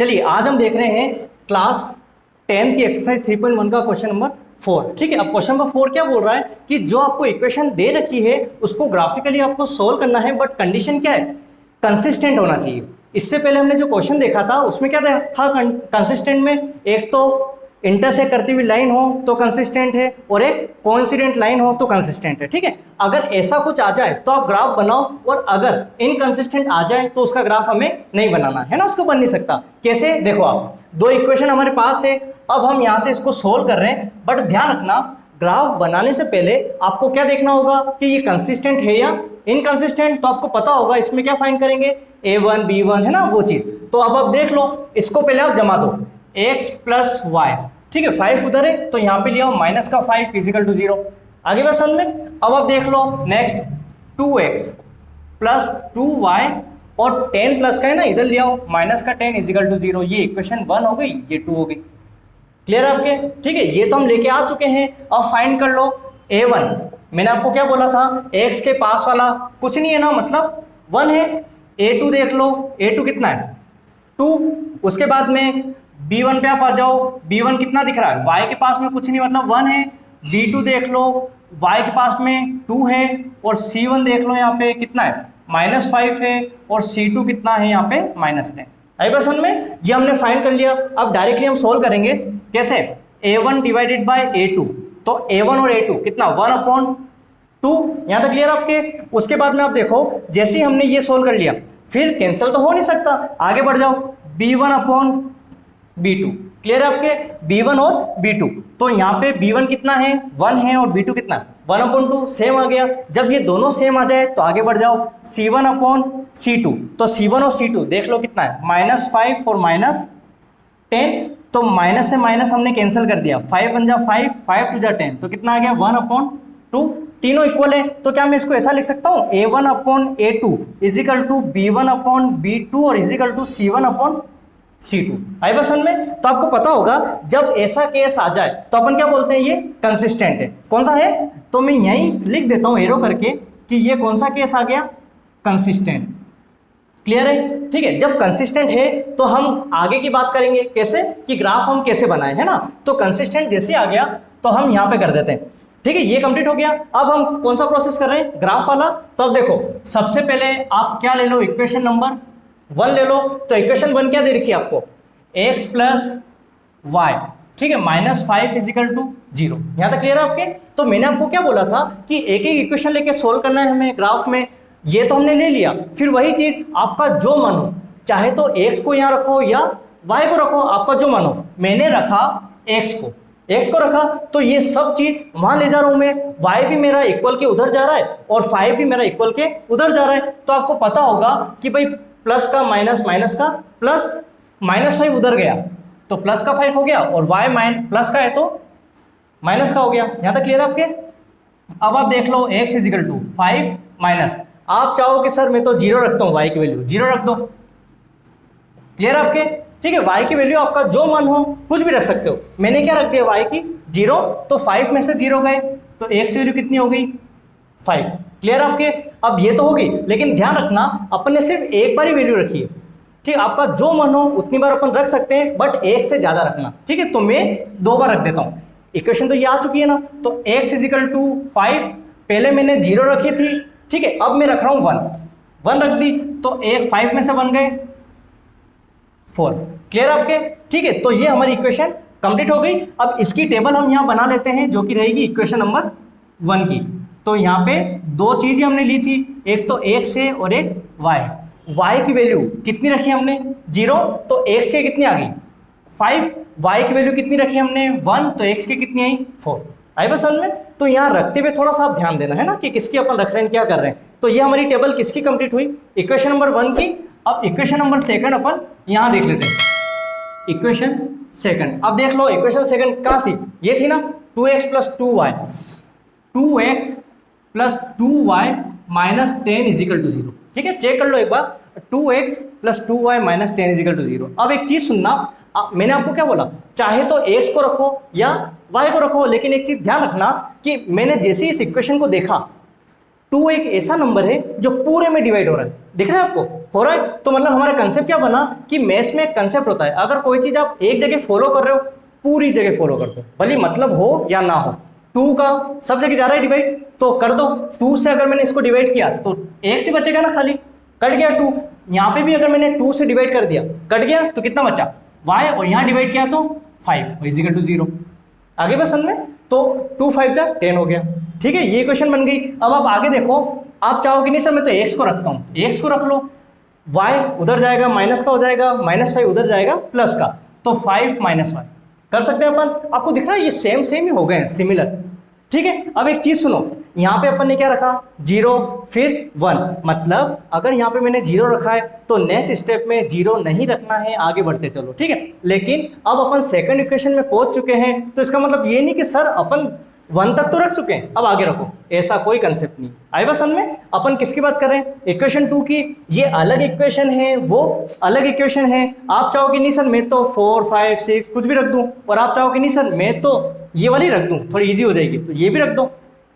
चलिए आज हम देख रहे हैं क्लास 10 की एक्सरसाइज 3.1 का क्वेश्चन नंबर 4। ठीक है, अब क्वेश्चन नंबर 4 क्या बोल रहा है कि जो आपको इक्वेशन दे रखी है उसको ग्राफिकली आपको सोल्व करना है, बट कंडीशन क्या है, कंसिस्टेंट होना चाहिए। इससे पहले हमने जो क्वेश्चन देखा था उसमें क्या था कंसिस्टेंट में, एक तो इंटरसेक्ट करती हुई लाइन हो तो कंसिस्टेंट है और एक कोइंसिडेंट लाइन हो तो कंसिस्टेंट है। ठीक है, अगर ऐसा कुछ आ जाए तो आप ग्राफ बनाओ, और अगर इनकंसिस्टेंट आ जाए तो उसका ग्राफ हमें नहीं बनाना है ना, उसको बन नहीं सकता। कैसे, देखो आप दो इक्वेशन हमारे पास है, अब हम यहाँ से इसको सोल्व कर रहे हैं, बट ध्यान रखना ग्राफ बनाने से पहले आपको क्या देखना होगा कि ये कंसिस्टेंट है या इनकंसिस्टेंट। तो आपको पता होगा इसमें क्या फाइंड करेंगे, a1 b1 है ना वो चीज। तो अब आप देख लो, इसको पहले आप जमा दो, x प्लस वाई, ठीक है 5 उधर है तो यहाँ पे लिया माइनस का 5 इजिकल टू 0। आगे बात समझ में। अब आप देख लो नेक्स्ट 2x प्लस 2y और 10 प्लस का है ना, इधर लिया माइनस का 10 इजिकल टू 0। ये इक्वेशन 1 हो गई, ये 2 हो गई। क्लियर आपके, ठीक है, ये तो हम लेके आ चुके हैं। अब फाइंड कर लो a1। मैंने आपको क्या बोला था, x के पास वाला कुछ नहीं है ना, मतलब 1 है। a2 देख लो, a2 कितना है 2। उसके बाद में b1 पे आप आ जाओ, b1 कितना दिख रहा है, y के पास में कुछ नहीं मतलब 1 है। b2 देख लो, y के पास में 2 है, और c1 देख लो यहाँ पे कितना है -5 है, और c2 कितना है यहाँ पे -10। आई बस समझ में, ये हमने फाइंड कर लिया। अब डायरेक्टली हम सोल्व करेंगे कैसे, a1 डिवाइडेड बाय a2, तो a1 और a2 कितना 1/2। यहाँ तक क्लियर आपके। उसके बाद में आप देखो जैसे ही हमने ये सोल्व कर लिया, फिर कैंसिल तो हो नहीं सकता, आगे बढ़ जाओ b1/b2। क्लियर है आपके, b1 और b2। तो यहाँ पे b1 कितना है 1 है, और b2 कितना 1/2, सेम आ गया। जब ये दोनों सेम आ जाए तो आगे बढ़ जाओ c1/c2। तो c1 और c2 देख लो कितना है -5 और -10। तो माइनस से माइनस हमने कैंसिल कर दिया, 5 बन जा 5, 5 2 जा 10, तो कितना आ गया 1/2। तीनों इक्वल है, तो क्या मैं इसको ऐसा लिख सकता हूँ a1/a2 इजिकल टू b1/b2 और इजिकल टू c1/c2। आई बस समझ में। तो आपको पता होगा जब ऐसा केस आ जाए तो अपन क्या बोलते हैं, ये कंसिस्टेंट है। कौन सा है, तो मैं यहीं लिख देता हूँ एरो करके कि ये कौन सा केस आ गया, कंसिस्टेंट। क्लियर है, ठीक है। जब कंसिस्टेंट है तो हम आगे की बात करेंगे कैसे, कि ग्राफ हम कैसे बनाए, है ना। तो कंसिस्टेंट जैसे आ गया तो हम यहाँ पे कर देते हैं। ठीक है, ये कंप्लीट हो गया। अब हम कौन सा प्रोसेस कर रहे हैं, ग्राफ वाला। तो अब देखो सबसे पहले आप क्या ले लो, इक्वेशन नंबर 1 ले लो। तो इक्वेशन 1 क्या दे रखी है आपको, x प्लस वाई, ठीक है -5 इजिकल टू 0। यहाँ तक क्लियर है आपके। तो मैंने आपको क्या बोला था कि एक एक इक्वेशन लेके सोल्व करना है हमें ग्राफ में, ये तो हमने ले लिया। फिर वही चीज आपका जो मन हो, चाहे तो x को यहाँ रखो या y को रखो, आपका जो मन हो। मैंने रखा x को रखा, तो ये सब चीज वहां ले जा रहा हूं मैं। y भी मेरा इक्वल के उधर जा रहा है और 5 भी मेरा इक्वल के उधर जा रहा है। तो आपको पता होगा कि भाई प्लस का माइनस, माइनस का प्लस, -5 उधर गया तो प्लस का 5 हो गया, और y प्लस का है तो माइनस का हो गया। यहां तक क्लियर आपके। अब आप देख लो x इजिकल टू 5 माइनस, आप चाहो कि सर मैं तो 0 रखता हूँ, y की वैल्यू 0 रख दो। क्लियर आपके, ठीक है। y की वैल्यू आपका जो मन हो कुछ भी रख सकते हो। मैंने क्या रख दिया y की 0, तो 5 में से 0 गए तो x वैल्यू कितनी हो गई 5। क्लियर आपके। अब ये तो होगी, लेकिन ध्यान रखना अपन ने सिर्फ एक बार ही वैल्यू रखी है। ठीक, आपका जो मन हो उतनी बार अपन रख सकते हैं, बट एक से ज्यादा रखना। ठीक है, तो मैं 2 बार रख देता हूँ। इक्वेशन तो ये आ चुकी है ना, तो x इजिकल टू 5, पहले मैंने 0 रखी थी, ठीक है, अब मैं रख रहा हूँ 1 रख दी, तो एक 5 में से 1 गए 4। क्लियर आपके, ठीक है। तो ये हमारी इक्वेशन कंप्लीट हो गई। अब इसकी टेबल हम यहाँ बना लेते हैं, जो कि रहेगी इक्वेशन नंबर 1 की। तो यहाँ पे 2 चीजें हमने ली थी, एक तो x है और एक y की वैल्यू कितनी रखी हमने 0, तो x के कितनी आ गई 5, y की वैल्यू कितनी रखी हमने 1, तो x की कितनी आई 4। आई बस समझ में। तो यहाँ रखते हुए थोड़ा सा आप ध्यान देना है ना कि किसकी अपन रख रहे हैं, क्या कर रहे हैं। तो ये हमारी टेबल किसकी कंप्लीट हुई, इक्वेशन नंबर 1 की। अब इक्वेशन नंबर 2 अपन यहाँ देख लेते हैं। इक्वेशन 2 अब देख लो, इक्वेशन 2 कहाँ थी, ये थी ना 2x plus 2y, 2x plus 2y minus 10 equal to 0। ठीक है, चेक कर लो एक बार, 2x plus 2y minus 10 equal to 0। अब एक चीज सुनना, मैंने आपको क्या बोला, चाहे तो x को रखो या y को रखो, लेकिन एक चीज ध्यान रखना कि मैंने जैसे इस इक्वेशन को देखा 2 एक ऐसा नंबर है जो पूरे में डिवाइड हो रहा है, दिख रहा है आपको, हो रहा है। तो मतलब हमारा कंसेप्ट क्या बना कि मैथ्स में एक कंसेप्ट होता है, अगर कोई चीज आप एक जगह फॉलो कर रहे हो, पूरी जगह फॉलो कर दो, भले मतलब हो या ना हो। 2 का सब जगह जा रहा है डिवाइड, तो कर दो। 2 से अगर मैंने इसको डिवाइड किया तो 1 से बचेगा ना, खाली कट गया 2। यहाँ पे भी अगर मैंने 2 से डिवाइड कर दिया, कट गया, तो कितना बचा y, और यहाँ डिवाइड किया तो 5 इजिकल टू 0। आगे बस समझ में, तो 2 5 जा 10 हो गया, ठीक है, ये क्वेश्चन बन गई। अब आप आगे देखो, आप चाहो कि नहीं सर मैं तो x को रखता हूँ, x को रख लो, y उधर जाएगा माइनस का हो जाएगा, -5 उधर जाएगा प्लस का, तो 5 - 1 कर सकते हैं अपन। आपको दिख रहा है ये सेम सेम ही हो गए हैं, सिमिलर, ठीक है। अब एक चीज सुनो, यहाँ पे अपन ने क्या रखा, 0 फिर 1, मतलब अगर यहाँ पे मैंने 0 रखा है तो नेक्स्ट स्टेप में 0 नहीं रखना है, आगे बढ़ते चलो, ठीक है। लेकिन अब अपन सेकंड इक्वेशन में पहुंच चुके हैं, तो इसका मतलब ये नहीं कि सर अपन 1 तक तो रख चुके हैं, अब आगे रखो, ऐसा कोई कंसेप्ट नहीं। आई बस समझ में, अपन किसकी बात कर रहे हैं, इक्वेशन 2 की। ये अलग इक्वेशन है, वो अलग इक्वेशन है। आप चाहो कि नहीं सर मैं तो 4 5 6 कुछ भी रख दूं, और आप चाहो कि नहीं सर मैं तो ये वाली रख दूं, थोड़ी इजी हो जाएगी, तो ये भी रख दो,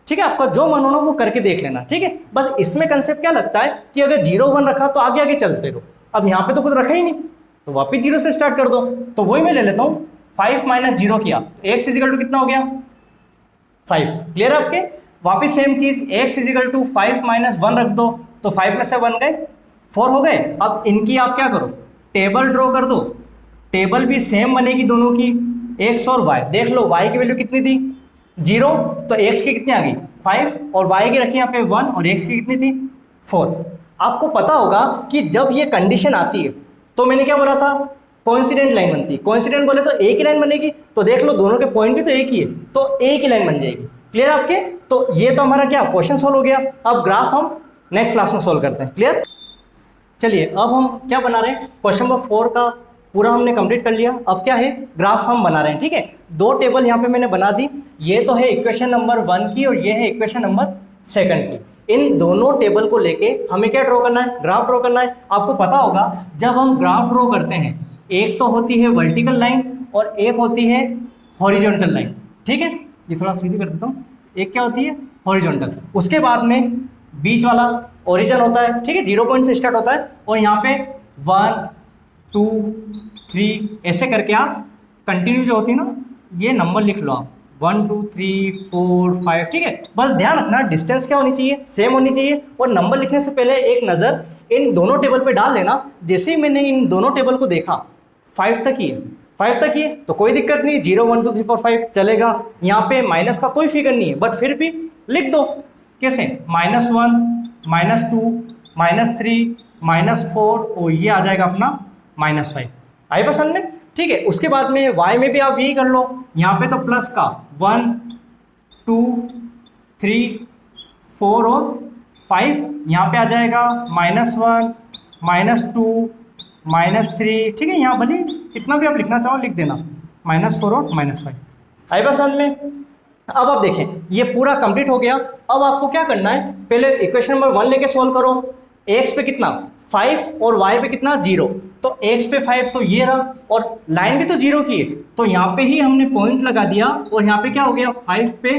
ठीक है। आपका जो मन हो ना वो करके देख लेना, ठीक है। बस इसमें कंसेप्ट क्या लगता है कि अगर 0 1 रखा तो आगे आगे चलते रहो, अब यहाँ पे तो कुछ रखा ही नहीं, तो वापिस 0 से स्टार्ट कर दो। तो वही मैं ले लेता हूँ, 5 - 0 किया तो x इजिकल टू कितना हो गया 5, क्लियर है आपके। वापिस सेम चीज, x इजिकल टू 5 - 1 रख दो, तो 5 में से 1 गए 4 हो गए। अब इनकी आप क्या करो, टेबल ड्रॉ कर दो, टेबल भी सेम बनेगी दोनों की, x और y। देख लो y की वैल्यू कितनी थी 0, तो x की कितनी आ गई 5, और y की रखी यहाँ पे 1, और x की कितनी थी 4। आपको पता होगा कि जब ये कंडीशन आती है तो मैंने क्या बोला था, कोइंसिडेंट लाइन बनती है। कोइंसिडेंट बोले तो एक ही लाइन बनेगी, तो देख लो दोनों के पॉइंट भी तो एक ही है, तो एक ही लाइन बन जाएगी, क्लियर आपके। तो ये तो हमारा क्या क्वेश्चन सोल्व हो गया। अब ग्राफ हम नेक्स्ट क्लास में सोल्व करते हैं, क्लियर। चलिए अब हम क्या बना रहे हैं, क्वेश्चन नंबर 4 का पूरा हमने कंप्लीट कर लिया। अब क्या है, ग्राफ हम बना रहे हैं, ठीक है। 2 टेबल यहाँ पे मैंने बना दी, ये तो है इक्वेशन नंबर 1 की और ये है इक्वेशन नंबर 2 की। इन दोनों टेबल को लेके हमें क्या ड्रॉ करना है, ग्राफ ड्रॉ करना है। आपको पता होगा जब हम ग्राफ ड्रॉ करते हैं, एक तो होती है वर्टिकल लाइन और एक होती है हॉरिजॉन्टल लाइन, ठीक है। ये थोड़ा सीधी कर देता हूँ, एक क्या होती है हॉरिजॉन्टल, उसके बाद में बीच वाला ओरिजिन होता है, ठीक है, 0 पॉइंट से स्टार्ट होता है, और यहाँ पे 1 2 3 ऐसे करके आप कंटिन्यू जो होती है ना, ये नंबर लिख लो आप 1 2 3 4 5, ठीक है। बस ध्यान रखना डिस्टेंस क्या होनी चाहिए, सेम होनी चाहिए, और नंबर लिखने से पहले एक नज़र इन दोनों टेबल पे डाल लेना। जैसे ही मैंने इन दोनों टेबल को देखा 5 तक ही है, 5 तक ही है, तो कोई दिक्कत नहीं, 0 1 2 3 4 5 चलेगा। यहाँ पे माइनस का कोई फिगर नहीं है, बट फिर भी लिख दो, कैसे, -1 -2 -3 -4, और ये आ जाएगा अपना -5। आई पसंद में, ठीक है। उसके बाद में y में भी आप यही कर लो, यहाँ पे तो प्लस का 1 2 3 4 और 5, यहाँ पे आ जाएगा -1 -2 -3, ठीक है। यहाँ भले कितना भी आप लिखना चाहो लिख देना, -4 और -5। आई पसंद में। अब आप देखें ये पूरा कंप्लीट हो गया। अब आपको क्या करना है, पहले इक्वेशन नंबर 1 लेके सोल्व करो। x पे कितना 5 और y पे कितना 0, तो x पे 5 तो ये रहा, और लाइन भी तो 0 की है, तो यहाँ पे ही हमने पॉइंट लगा दिया, और यहाँ पे क्या हो गया 5 पे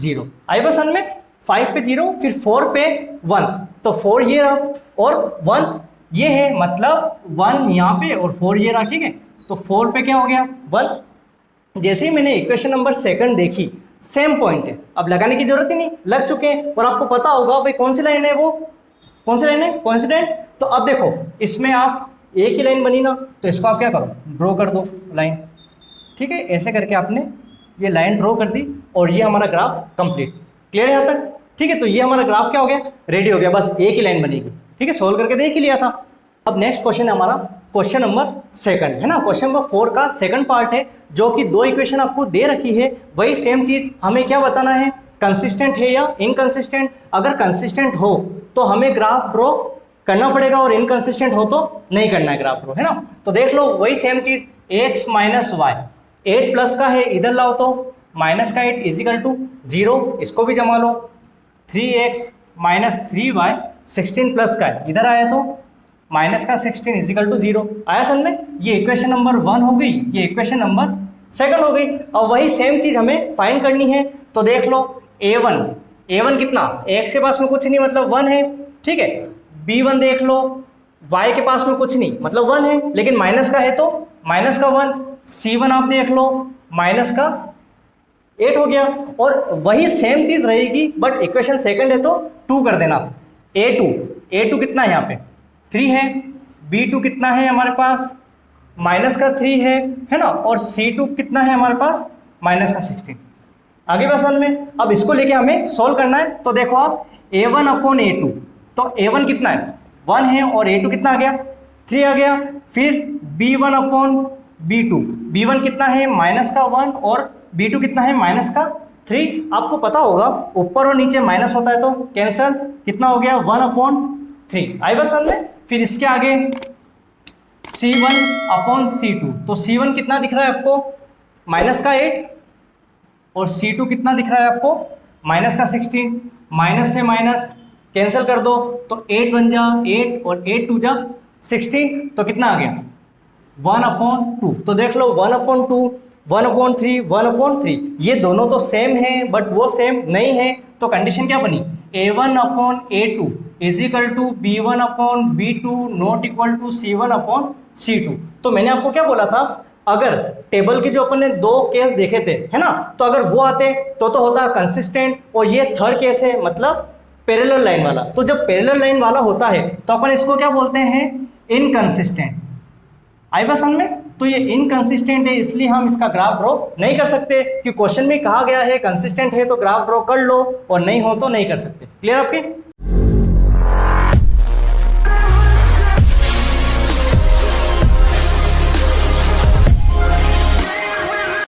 0। आई बस में 5 पे 0, फिर 4 पे 1, तो 4 ये रहा और 1 ये है, मतलब 1 यहाँ पे और 4 ये रहा, ठीक है। तो 4 पे क्या हो गया 1। जैसे ही मैंने इक्वेशन नंबर 2 देखी, सेम पॉइंट है, अब लगाने की जरूरत ही नहीं, लग चुके हैं। और आपको पता होगा भाई कौन सी लाइन है, वो कौन सी लाइन है, कोइंसिडेंट। तो अब देखो इसमें आप एक ही लाइन बनी ना, तो इसको आप क्या करो, ड्रॉ कर दो लाइन, ठीक है। ऐसे करके आपने ये लाइन ड्रॉ कर दी, और ये हमारा ग्राफ कंप्लीट, क्लियर है यहाँ तक, ठीक है। तो ये हमारा ग्राफ क्या हो गया, रेडी हो गया, बस एक ही लाइन बनेगी, ठीक है। सोल्व करके देख ही लिया था। अब नेक्स्ट क्वेश्चन है हमारा क्वेश्चन नंबर 2 है ना, क्वेश्चन नंबर 4 का सेकंड पार्ट है, जो कि 2 इक्वेशन आपको दे रखी है, वही सेम चीज हमें क्या बताना है, कंसिस्टेंट है या इनकंसिस्टेंट। अगर कंसिस्टेंट हो तो हमें ग्राफ ड्रॉ करना पड़ेगा, और इनकंसिस्टेंट हो तो नहीं करना है ग्राफ ड्रॉ, है ना। तो देख लो वही सेम चीज, x माइनस वाई, 8 प्लस का है इधर लाओ तो माइनस का 8 इजिकल टू 0, इसको भी जमा लो। 3x माइनस 3y 16 प्लस का है, इधर आया तो माइनस का 16 इजिकल टू 0 आया समझ में। ये इक्वेशन नंबर 1 हो गई, ये इक्वेशन नंबर 2 हो गई। और वही सेम चीज हमें फाइंड करनी है, तो देख लो a1 a1 कितना, x के पास में कुछ नहीं मतलब 1 है, ठीक है। b1 देख लो, y के पास में कुछ नहीं मतलब 1 है, लेकिन माइनस का है तो माइनस का 1। c1 आप देख लो, माइनस का 8 हो गया। और वही सेम चीज रहेगी बट इक्वेशन सेकंड है तो 2 कर देना। a2 कितना है यहाँ पे 3 है, b2 कितना है हमारे पास माइनस का 3 है ना, और c2 कितना है हमारे पास माइनस का 16। आगे बात समझ में। अब इसको लेके हमें सोल्व करना है, तो देखो आप a1 अपॉन a2, तो a1 कितना है 1 है और a2 कितना आ गया 3 आ गया। फिर b1 अपॉन b1 कितना है माइनस का 1 और b2 कितना है माइनस का 3। आपको पता होगा ऊपर और नीचे माइनस होता है तो कैंसल, कितना हो गया 1 अपॉन 3। आई बस समझ में। फिर इसके आगे c1 अपॉन c2, तो c1 कितना दिख रहा है आपको माइनस का 8 और c2 कितना दिख रहा है आपको माइनस का 16। माइनस से माइनस कैंसिल कर दो तो 8 1 जा 8 और 8 2 जा 16, तो कितना आ गया 1 अपॉन 2। तो देख लो 1 अपॉन 2, 1 अपॉन 3, 1 अपॉन 3, ये दोनों तो सेम है बट वो सेम नहीं है, तो कंडीशन क्या बनी a1 upon a2 is equal to b1 upon b2 not equal to c1 upon c2। तो मैंने आपको क्या बोला था, अगर टेबल के जो अपन ने दो केस देखे थे है ना, तो अगर वो आते तो होता कंसिस्टेंट, और ये थर्ड केस है मतलब पैरेलल लाइन वाला। तो जब पैरेलल लाइन वाला होता है तो अपन इसको क्या बोलते हैं इनकंसिस्टेंट। आई बात समझ में। तो ये इनकंसिस्टेंट है इसलिए हम इसका ग्राफ ड्रॉ नहीं कर सकते, कि क्वेश्चन में कहा गया है कंसिस्टेंट है तो ग्राफ ड्रॉ कर लो और नहीं हो तो नहीं कर सकते। क्लियर आपके।